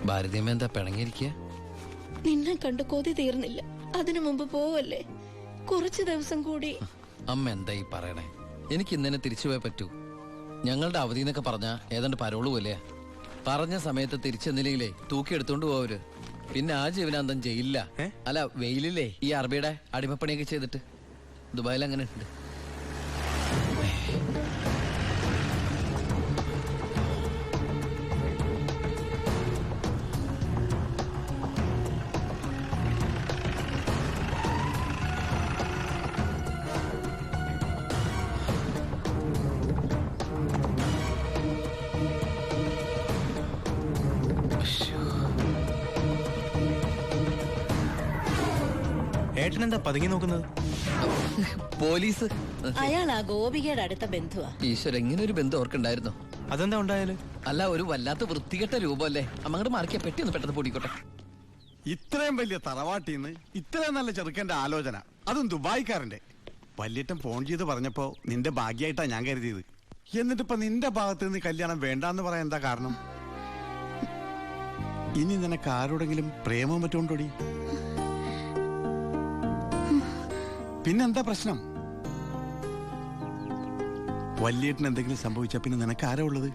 ഭാരതീയമ്മ എന്താ പിണങ്ങിയിരിക്കുക? നിന്നെ കണ്ട് കൊതി തീർന്നില്ല. അതിനു മുമ്പ് പോവല്ലേ, കുറച്ചു ദിവസം കൂടി. അമ്മ എന്താ ഈ പറയണേ? എനിക്ക് ഇന്നെ തിരിച്ചു പോയേ പറ്റൂ. ഞങ്ങളുടെ അവധി എന്നൊക്കെ പറഞ്ഞ ഏതാണ്ട് പരോള് പോലെയാ. പറഞ്ഞ സമയത്ത് തിരിച്ചെന്നില്ലെങ്കിലേ തൂക്കി എടുത്തോണ്ട് പോവര്. പിന്നെ ആ ജീവനാന്തം ജയിലില്ല. അല്ല, വെയിലില്ലേ ഈ അറബിയുടെ അടിമപ്പണിയൊക്കെ ചെയ്തിട്ട്. ദുബായിൽ അങ്ങനെ ഉണ്ട്. ഏട്ടനെന്താ പതുങ്ങി നോക്കുന്നത്? പോലീസ്. അയാൾ ആ ഗോപികയുടെ അടുത്ത ബന്ധുവാ. ഈശ്വര, ഇങ്ങനെ ഒരു ബന്ധം ഓർക്കുണ്ടായിരുന്നോ? അതെന്താ ഉണ്ടായാലും? അല്ല, ഒരു വല്ലാത്ത വൃത്തികെട്ട രൂപമല്ലേ. അമ്മങ്ങോട്ട് മാറിയ പെട്ടി ഒന്ന് പെട്ടെന്ന് പൊടിക്കോട്ടെ. ഇത്രയും വലിയ തറവാട്ടിന്ന് ഇത്രയും നല്ല ചെറുക്കന്റെ ആലോചന, അതും ദുബായിക്കാരന്റെ. വല്യേട്ടൻ ഫോൺ ചെയ്ത് പറഞ്ഞപ്പോ നിന്റെ ഭാഗ്യായിട്ടാ ഞാൻ കരുതിയത്. എന്നിട്ടിപ്പോ നിന്റെ ഭാഗത്ത് നിന്ന് കല്യാണം വേണ്ടാന്ന് പറയാൻ എന്താ കാരണം? ഇനി നിനക്ക് ആരോടെങ്കിലും പ്രേമം പറ്റുകൊണ്ടോടി? പിന്നെന്താ പ്രശ്നം? വല്യേട്ടന് എന്തെങ്കിലും സംഭവിച്ചാ പിന്നെ നിനക്ക് ആരാ ഉള്ളത്?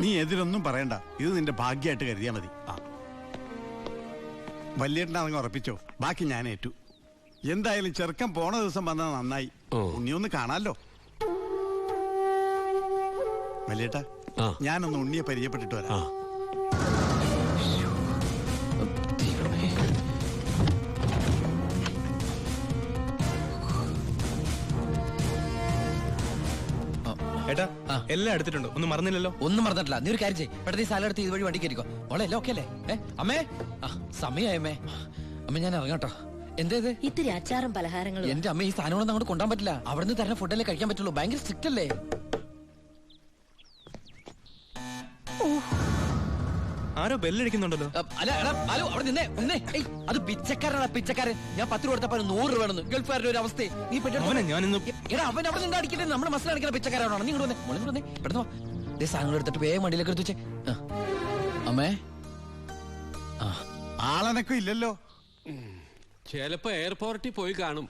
നീ എതിരൊന്നും പറയണ്ട, ഇത് നിന്റെ ഭാഗ്യമായിട്ട് കരുതിയാ മതി. വല്യേട്ടനാണെങ്കിൽ ഉറപ്പിച്ചോ, ബാക്കി ഞാൻ ഏറ്റു. എന്തായാലും ചെറുക്കൻ പോണ ദിവസം വന്നത് നന്നായി. ഉണ്ണിയൊന്ന് കാണാലോ. വല്യേട്ടാ, ഞാനൊന്ന് ഉണ്ണിയെ പരിചയപ്പെട്ടിട്ട് വരാം. ഏട്ടാ, എല്ലാം എടുത്തിട്ടുണ്ടോ? ഒന്നും മറന്നില്ലല്ലോ? ഒന്നും മറന്നിട്ടില്ല. നീ ഒരു കാര്യം ചെയ്യ്, പെട്ടെന്ന് ഈ സാധനം എടുത്ത് ഇതുവഴി വണ്ടി കയറിക്കോ. മോളെ എല്ലാം ഓക്കെ അല്ലേ? അമ്മേ, സമയമായമ്മേ. അമ്മ ഞാൻ ഇറങ്ങാട്ടോ. എന്തേത്? ഇത്തിരി അച്ചാറും പലഹാരങ്ങളും. എന്റെ അമ്മ, ഈ സാധനങ്ങളൊന്നും അങ്ങോട്ട് കൊണ്ടാൻ പറ്റില്ല. അവിടെ നിന്ന് തരുന്ന ഫുഡല്ലേ കഴിക്കാൻ പറ്റുള്ളൂ. ഭയങ്കര സ്ട്രിക്റ്റ് അല്ലേ? ആരോ ബെല്ലടിക്കുന്നുണ്ടല്ലോ. അല്ല, ഹലോ, അവിടെ നിന്നേ ഒന്നേ. അത് പിച്ചക്കാരനാ, പിച്ചക്കാരൻ. ഞാൻ 10 രൂപ കൊടുത്തപ്പോ 100 രൂപ വേണമെന്ന്. ഗൾഫുകാരുടെ ഒരു അവസ്ഥ നീ എടാ, അവൻ അവിടെ നിന്ന് അടിക്കട്ടെ. നമ്മുടെ മസിൽ അടിക്കുന്ന പിച്ചക്കാരാണോ? നീ ഇങ്ങോട്ട് വന്നേ, പെട്ടെന്ന് സാധനങ്ങൾ എടുത്തിട്ട് വേഗം വണ്ടിയിലേക്ക് എടുത്ത് വെച്ചേ. അമ്മേ, ആളനക്കും ഇല്ലല്ലോ. ചിലപ്പോ എയർപോർട്ടിൽ പോയി കാണും.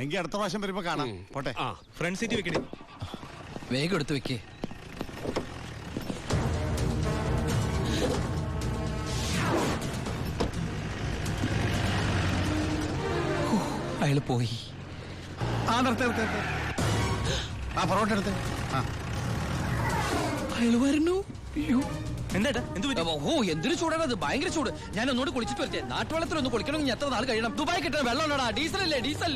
എങ്കിൽ അടുത്ത പ്രാവശ്യം വരുമ്പോ കാണാം. പോട്ടെ. ഫ്രണ്ട് സീറ്റ് വെക്കണേ. വേഗം എടുത്ത് വെക്കേ. അയാള് പോയി. പൊറോട്ട എടുത്ത്. അയാള് വരുന്നു. എന്താ എന്തൊരു ചൂടാണത്, ഭയങ്കര ചൂട്. ഞാൻ ഒന്നുകൂടി കുളിച്ചിട്ട് വരട്ടെ. നാട്ടുവെള്ളത്തിൽ ഒന്ന് കുളിക്കണമെങ്കിൽ എത്ര നാൾ കഴിയണം? ദുബായ് കിട്ടുന്ന വെള്ളമുള്ളടാ, ഡീസൽ അല്ലേ, ഡീസൽ.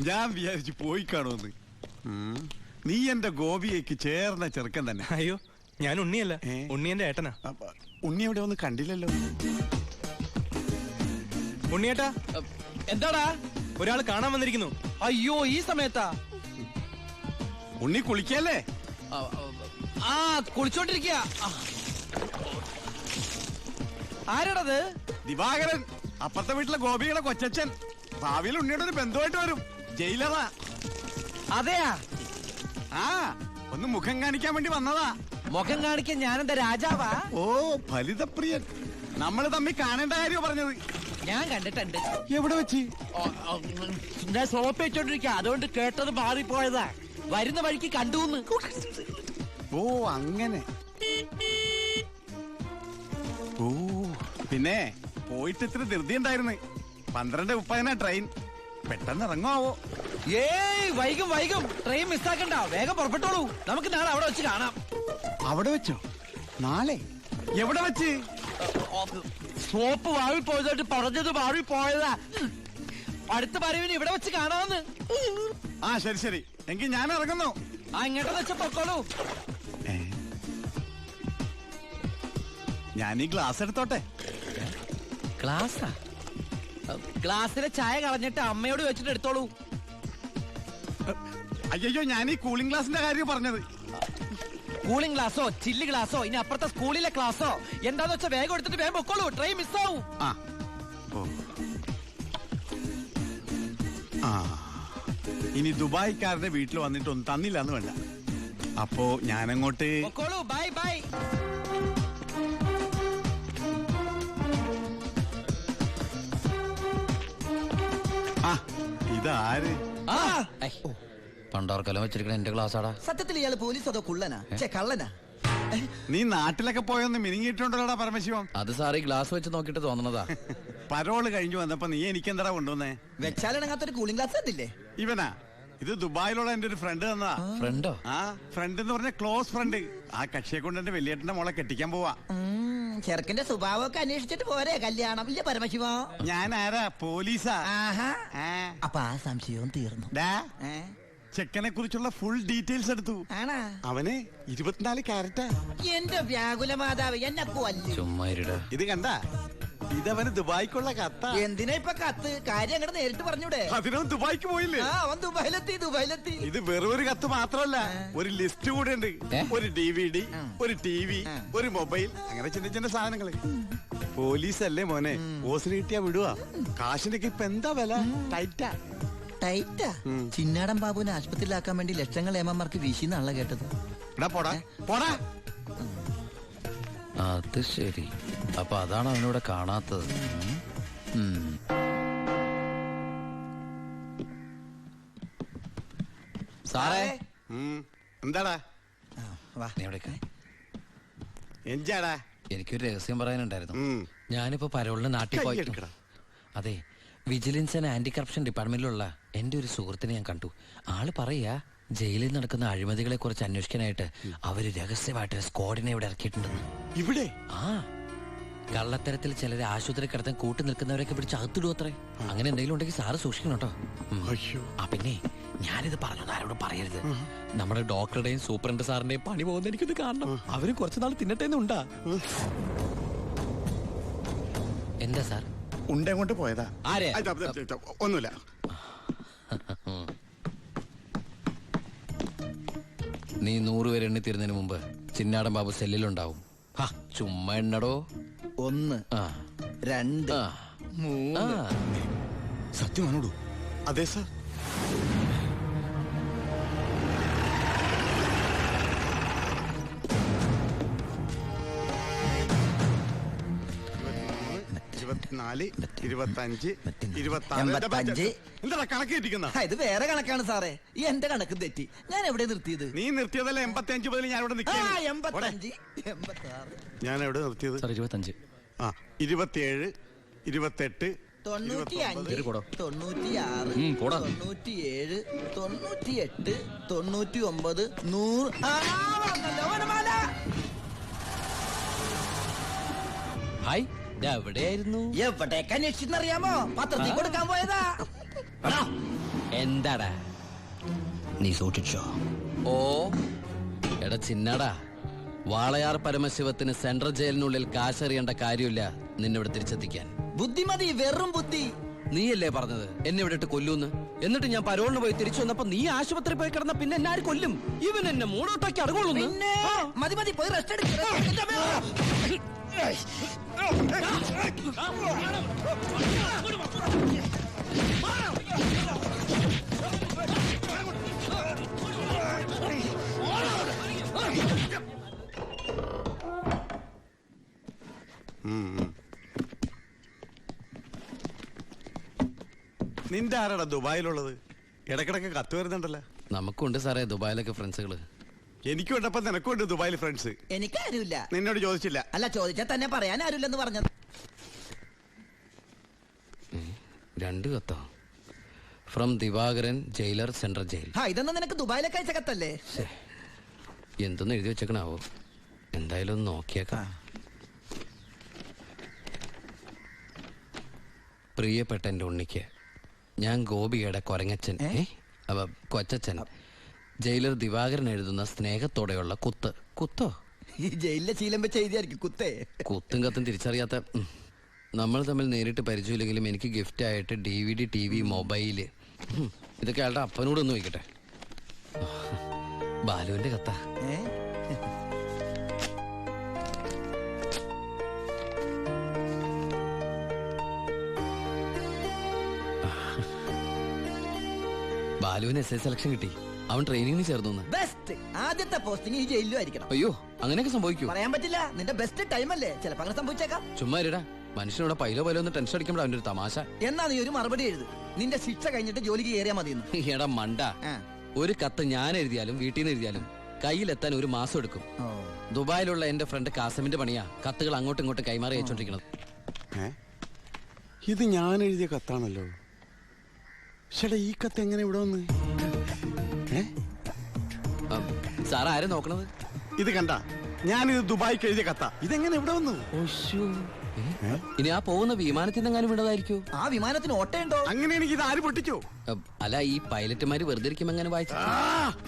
ഞാൻ വിചാരിച്ചു പോയി കാണുമെന്ന്. നീ എന്റെ ഗോപിയേക്ക് ചേർന്ന ചെറുക്കൻ തന്നെ. അയ്യോ, ഞാൻ ഉണ്ണിയല്ല, ഉണ്ണി എന്റെ ഏട്ടനാ. ഉണ്ണി എവിടെ ഒന്നും കണ്ടില്ലല്ലോ. ഉണ്ണിയേട്ടാ, എന്താടാ? ഒരാൾ കാണാൻ വന്നിരിക്കുന്നു. അയ്യോ, ഈ സമയത്താ? ഉണ്ണി കുളിക്കല്ലേ? കുളിച്ചോണ്ടിരിക്കുക. ആരാടത്? ദിവാകരൻ, അപ്പുറത്തെ വീട്ടിലെ ഗോപിയുടെ കൊച്ചച്ഛൻ. ഭാവിയിൽ ഉണ്ണിയുടെ ഒരു ബന്ധുവായിട്ട് വരും. ജയിലറാ. അതെയാ? ഒന്ന് മുഖം കാണിക്കാൻ വേണ്ടി വന്നതാ. മുഖം കാണിക്കാൻ ഞാനെന്താ രാജാവാ? ഓ, ഫലിതപ്രിയൻ. നമ്മള് തമ്മിൽ കാണേണ്ട കാര്യം പറഞ്ഞത്. ഞാൻ കണ്ടിട്ടുണ്ട്. എവിടെ വെച്ച്? ഞാൻ സോപ്പ് വെച്ചോണ്ടിരിക്കുക, അതുകൊണ്ട് കേട്ടത് മാറിപ്പോയതാ. വരുന്ന വഴിക്ക് കണ്ടുന്ന്. ഓ, അങ്ങനെ. ഓ, പിന്നെ പോയിട്ട് ഇത്ര ധൃതി ഉണ്ടായിരുന്നു. 12:30 ട്രെയിൻ. പെട്ടെന്ന് ഇറങ്ങുമാവോ? ഏയ്, വൈകും. ട്രെയിൻ മിസ്സാക്കണ്ട, വേഗം പുറപ്പെട്ടോളൂ. നമുക്ക് നാളെ അവിടെ വെച്ച് കാണാം. അവിടെ വെച്ചോ? നാളെ? എവിടെ വെച്ച്? സോപ്പ് വാഴി പോയതായിട്ട് പറഞ്ഞത് മാറി പോയതാ. അടുത്ത പറവിന് ഇവിടെ വെച്ച് കാണാന്ന്. ശരി. എങ്കിൽ ഞാൻ ഇറങ്ങുന്നു. ഇങ്ങോട്ടെന്ന് വെച്ച പൊക്കോളൂ. ഞാൻ ഈ ഗ്ലാസ് എടുത്തോട്ടെ. ഗ്ലാസാ? ഗ്ലാസ്സിലെ ചായ കളഞ്ഞിട്ട് അമ്മയോട് വെച്ചിട്ട് എടുത്തോളൂ. അയ്യോ, ഞാൻ ഈ കൂളിംഗ് ഗ്ലാസിന്റെ കാര്യം പറഞ്ഞത്. കൂളിംഗ് ഗ്ലാസോ ചില്ല് ഗ്ലാസോ ഇനി അപ്പുറത്തെ സ്കൂളിലെ ക്ലാസ്സോ എന്താന്ന് വെച്ചാൽ വേഗം എടുത്തിട്ട് വേഗം പൊക്കോളൂ. ട്രെയിൻ മിസ്സാവും. ആ ഇനി ദുബായിക്കാരന്റെ വീട്ടിൽ വന്നിട്ടൊന്നും തന്നില്ല എന്ന് വേണ്ട. അപ്പോ ഞാനങ്ങോട്ട് ബൈ ബൈ. ആ ഇതാര്? പണ്ടാർക്കലം വെച്ചിരിക്കണ എന്റെ ക്ലാസ്സാടാ. സത്യത്തിൽ ഇയാള് പോലീസ് അതോ കുള്ളനാ കള്ളനാ? നീ നാട്ടിലൊക്കെ പോയൊന്ന് മിനിങ്ങിയിട്ടുണ്ടല്ലോടാ പരമശിവം. അത് സാറി ഗ്ലാസ് വെച്ച് നോക്കിട്ട് തോന്നണതാ. പരോള് കഴിഞ്ഞു വന്നപ്പോ നീ എനിക്കെന്താ കൊണ്ടുവന്നേ? വെച്ചാലിണങ്ങാത്തൊരു കൂളിംഗ് ഗ്ലാസ് തന്നില്ലേ? ഇവനാ? ഇത് ദുബായിലുള്ള എന്റെ ഒരു ഫ്രണ്ട് തന്നതാ. ഫ്രണ്ടോ? ആ ഫ്രണ്ട് എന്ന് പറഞ്ഞ ക്ലോസ് ഫ്രണ്ട്. ആ കക്ഷിയെ കൊണ്ട് എന്റെ വലിയേട്ടന്റെ മോളെ കെട്ടിക്കാൻ പോവാ. ചെറുക്കന്റെ സ്വഭാവമൊക്കെ അന്വേഷിച്ചിട്ട് പോരെ കല്യാണം? ഇല്ല പരമശിവ. ഞാൻ ആരാ? പോലീസാ. അപ്പൊ ആ സംശയവും തീർന്നു. ചെക്കനെ കുറിച്ചുള്ള ഫുൾ ഡീറ്റെയിൽസ് എടുത്തു. ആണാ? അവന് 24 ക്യാരറ്റാ. എന്റെ വ്യാകുല മാതാവ് എന്നെ കൊല്ലു. ചുമ്മാ ഇരുടാ. ഇത് കണ്ട, ഇതവന് ദുബായിക്കുള്ള കത്താ. എന്തിനാ ഇപ്പൊ കത്ത്? കാര്യം അങ്ങോട്ട് നേരിട്ട് പറഞ്ഞൂടെ? അതിനവൻ ദുബായിക്ക് പോയില്ലേ? അവൻ ദുബായിലെത്തി. ഇത് വെറും ഒരു കത്ത് മാത്രമല്ല, ഒരു ലിസ്റ്റ് കൂടെ ഉണ്ട്. ഒരു DVD, ഒരു TV, ഒരു മൊബൈൽ, അങ്ങനെ ചിന്ന ചിന്ന സാധനങ്ങള്. പോലീസല്ലേ മോനെ, ഓസിന് കിട്ടിയാ വിടുവാ. കാശിന്റെ ഇപ്പൊ എന്താ വില? ടൈറ്റാ. ചിന്നാടൻ ബാബുവിനെ ആശുപത്രിയിലാക്കാൻ വേണ്ടി ലക്ഷങ്ങൾ ഏമാർക്ക് വീശിന്നാണല്ലോ കേട്ടത്. പോടാ പോടാ. അത് ശരി. അപ്പൊ അതാണ് അവനോട് കാണാത്തത്. സാറേ. എന്താടാ? എന്താടാ? എനിക്കൊരു രഹസ്യം പറയാനുണ്ടായിരുന്നു. ഞാനിപ്പോ പരോളിന് നാട്ടിൽ പോയി. അതെ, വിജിലൻസ് ആൻഡ് ആന്റി കറപ്ഷൻ ഡിപ്പാർട്ട്മെന്റിലുള്ള എന്റെ ഒരു സുഹൃത്തിനെ ഞാൻ കണ്ടു. ആള് പറയാ ജയിലിൽ നടക്കുന്ന അഴിമതികളെ കുറിച്ച് അന്വേഷിക്കാനായിട്ട് അവര് രഹസ്യമായിട്ട് സ്ക്വാഡിനെ ഇവിടെ ഇറക്കിയിട്ടുണ്ടെന്ന്. ഇവിടെ? ആ, കള്ളത്തരത്തിൽ ചിലരെ ആശുപത്രി കിടത്താൻ കൂട്ടി നിൽക്കുന്നവരൊക്കെ പിടിച്ച് അകത്തിടും അത്രേ. അങ്ങനെ എന്തെങ്കിലും ഉണ്ടെങ്കിൽ സാറ് സൂക്ഷിക്കണം കേട്ടോ. ആ പിന്നെ ഞാനിത് പറഞ്ഞു ആരോടും പറയരുത്. നമ്മുടെ ഡോക്ടറുടെയും സൂപ്രണ്ട് സാറിന്റെയും പണി പോകുന്ന എനിക്കിത് കാണണം. അവര് കുറച്ചു നാൾ തിന്നട്ടേന്നുണ്ടാ. എന്താ സാർ? ഉണ്ടങ്ങോട്ട് പോയതാ. ആരെ? ഒന്നുമില്ല. നീ 100 പേര് എണ്ണി തീരുന്നതിന് മുമ്പ് ചിന്നാടൻ ബാബു സെല്ലിലുണ്ടാവും. ചുമ്മാ എണ്ണടോ. 1 2 3. സത്യമാണോടൂ? അതെ സാർ. എന്താ കണക്ക് തെറ്റിക്കുന്ന? ഇത് വേറെ കണക്കാണ് സാറേ. എന്റെ കണക്ക് തെറ്റി. ഞാൻ എവിടെ നിർത്തിയത്? നീ നിർത്തിയതല്ല 85 മുതൽ ഞാൻ ഇവിടെ നിൽക്കാം. 85 86. ഞാൻ എവിടെ നിർത്തിയത്? 25. 27 28 95 96 97 98 99 100. ഹായ്, എവിടെയായിരുന്നു? എവിടേക്ക് അന്വേഷിച്ചെന്നറിയാമോ? പത്രത്തിൽ കൊടുക്കാൻ പോയതാ. എന്താടാ നീ സൂക്ഷിച്ചോ? ഓ എടാ ചിന്നാടാ, വാളയാർ പരമശിവത്തിന് സെൻട്രൽ ജയിലിനുള്ളിൽ കാശറിയേണ്ട കാര്യമില്ല നിന്നിവിടെ തിരിച്ചെത്തിക്കാൻ. ബുദ്ധിമതി, വെറും ബുദ്ധി. നീയല്ലേ പറഞ്ഞത് എന്നെ ഇവിടെ ഇട്ട് കൊല്ലൂന്ന്? എന്നിട്ട് ഞാൻ പരോളിന് പോയി തിരിച്ചു വന്നപ്പോ നീ ആശുപത്രി പോയി കിടന്ന പിന്നെ എന്നെ ആര് കൊല്ലും? ഇവൻ എന്നെ മൂടോട്ടാക്കി അടങ്ങുള്ളൂ. മതി മതി, പോയി റെസ്റ്റ് എടുക്കുക. നിന്റെ ആരാടാ ദുബായിലുള്ളത്? ഇടക്കിടക്ക് കത്ത് വരുന്നുണ്ടല്ലോ. നമുക്കുണ്ട് സാറേ ദുബായിലൊക്കെ ഫ്രണ്ട്സുകള്. എനിക്കും ഉണ്ടപ്പോ നിനക്കുണ്ട് ദുബായിൽ ഫ്രണ്ട്സ്. എനിക്കാരുമില്ല. നിന്നോട് ചോദിച്ചില്ല? അല്ല, ചോദിച്ചാൽ തന്നെ പറയാൻ ആരുമില്ലെന്ന് പറഞ്ഞത്. 2 കത്തോ? From Divakaran, jailer, central jail. ഇതൊന്നും നിനക്ക് ദുബായിലൊക്കെ അയച്ച കത്തല്ലേ? എന്തൊന്നും എഴുതി വെച്ചേക്കണാവോ? എന്തായാലും ഒന്ന് നോക്കിയേക്കാം. പ്രിയപ്പെട്ട എൻ്റെ ഉണ്ണിക്ക്, ഞാൻ ഗോപികയുടെ കൊരങ്ങച്ചൻ, കൊച്ചച്ചൻ, ജയിലർ ദിവാകരൻ എഴുതുന്ന സ്നേഹത്തോടെയുള്ള കുത്ത്. കുത്തോ? ഈ ജയിലിലെ ശീലം വെച്ച് എഴുതിയായിരിക്കും കുത്തേ. കുത്തും കത്തും തിരിച്ചറിയാത്ത നമ്മൾ തമ്മിൽ നേരിട്ട് പരിചയമില്ലെങ്കിലും എനിക്ക് ഗിഫ്റ്റ് ആയിട്ട് DVD, TV, മൊബൈല്, ഇതൊക്കെ അയാളുടെ അപ്പനോടൊന്ന് വയ്ക്കട്ടെ. ബാലുവിന്റെ കത്ത. ബാലുവിന് എസ് ഐ സെലക്ഷൻ കിട്ടി. അവൻ ട്രെയിനിങ്ങിന് ചേർന്നു. ബെസ്റ്റ് ആദ്യത്തെ പോസ്റ്റിംഗ് ഈ ജയിലിലും ആയിരിക്കണം. അയ്യോ, അങ്ങനെയൊക്കെ സംഭവിക്കൂ? പറയാൻ പറ്റില്ല, നിന്റെ ബെസ്റ്റ് ടൈം അല്ലേ, ചിലപ്പോ അങ്ങനെ സംഭവിച്ചേക്കാം. ചുമ്മാ ഇരടാ, മനുഷ്യനോട് പൈലോ ഒന്ന് ടെൻഷൻ അടിക്കുമ്പോൾ അവന്റെ ഒരു തമാശ. എന്നാ നീ ഒരു മറുപടി എഴുത്, നിന്റെ ശിക്ഷ കഴിഞ്ഞിട്ട് ജോലിക്ക് കയറിയാ മതിയെന്ന്. എടാ മണ്ട, ഒരു കത്ത് ഞാൻ എഴുതിയാലും വീട്ടിൽ നിന്ന് എഴുതിയാലും കയ്യിലെത്താൻ ഒരു മാസം എടുക്കും. ദുബായിലുള്ള എന്റെ ഫ്രണ്ട് കാസമിന്റെ പണിയാ കത്തുകൾ അങ്ങോട്ടും ഇങ്ങോട്ടും കൈമാറി അയച്ചോണ്ടിരിക്കണത്. ഇത് ഞാൻ എഴുതിയ കത്താണല്ലോ. ചേട്ടാ, ഈ കത്ത് എങ്ങനെ ഇവിടെ വന്ന്? സാർ ആരെ നോക്കണത്? ഇത് കണ്ട, ഞാനിത് ദുബായിക്ക് എഴുതിയ കത്ത. ഇതെങ്ങനെ ഇവിടെ വന്നു? ഇനി ആ പോകുന്ന വിമാനത്തിൽ നിന്നെങ്ങാനും വിടതായിരിക്കോ? ആ വിമാനത്തിന് ഓട്ടയുണ്ടോ? അങ്ങനെയാണെങ്കിൽ ഇത് ആര് പൊട്ടിച്ചോ? അല്ല, ഈ പൈലറ്റുമാര് വെറുതെ ഇരിക്കുമ്പോ എങ്ങനെ വായിച്ചു?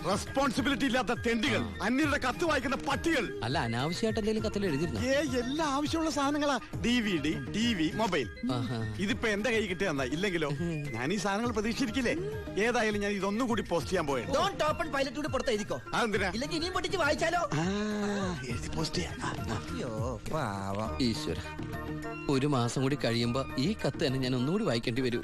റെസ്പോൺസിബിലിറ്റി ഇല്ലാത്ത തെണ്ടികൾ, അന്യരുടെ കത്ത് വായിക്കുന്ന പട്ടികൾ. അല്ല, അനാവശ്യമായിട്ട് എന്തെങ്കിലും കത്തിൽ എഴുതിയിരുന്നു? എല്ലാ ആവശ്യമുള്ള സാധനങ്ങളാ. DVD, TV, mobile. ഇതിപ്പോ എന്റെ കൈ കിട്ടിയ ഇല്ലെങ്കിലോ ഞാൻ ഈ സാധനങ്ങൾ പ്രതീക്ഷിച്ചിരിക്കില്ലേ? ഏതായാലും ഞാൻ ഇതൊന്നും കൂടി പോസ്റ്റ് ചെയ്യാൻ പോയത്. ഡോണ്ട് ഓപ്പൺ പൈലറ്റ് കൂടി പുറത്ത് എഴുതിക്കോ. അതെന്തിനാ? ഇല്ലെങ്കിൽ ഇനിയും പൊട്ടിച്ച് വായിച്ചാലോ? എഴുതി പോസ്റ്റ് ചെയ്യാം. അയ്യോ പാവം. ഈശ്വര, ഒരു മാസം കൂടി കഴിയുമ്പോ ഈ കത്ത് തന്നെ ഞാൻ ഒന്നുകൂടി വായിക്കേണ്ടി വരും.